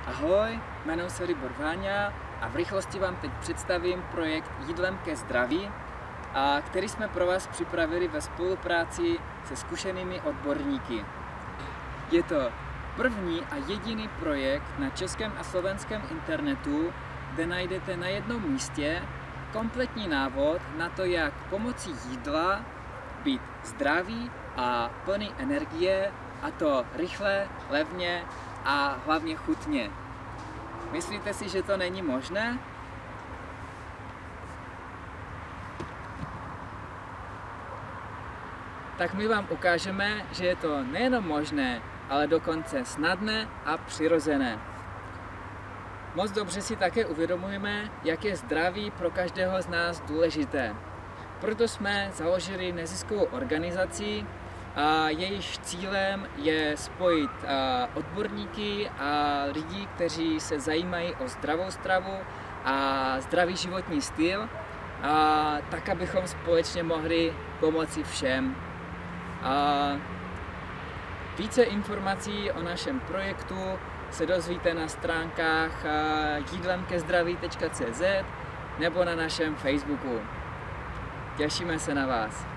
Ahoj, jmenuji se Libor Váňa a v rychlosti vám teď představím projekt Jídlem ke zdraví, který jsme pro vás připravili ve spolupráci se zkušenými odborníky. Je to první a jediný projekt na českém a slovenském internetu, kde najdete na jednom místě kompletní návod na to, jak pomocí jídla být zdravý a plný energie, a to rychle, levně a hlavně chutně. Myslíte si, že to není možné? Tak my vám ukážeme, že je to nejenom možné, ale dokonce snadné a přirozené. Moc dobře si také uvědomujeme, jak je zdraví pro každého z nás důležité. Proto jsme založili neziskovou organizaci, a jejíž cílem je spojit odborníky a lidi, kteří se zajímají o zdravou stravu a zdravý životní styl, tak abychom společně mohli pomoci všem. Více informací o našem projektu se dozvíte na stránkách jídlemkezdraví.cz nebo na našem Facebooku. Těšíme se na vás.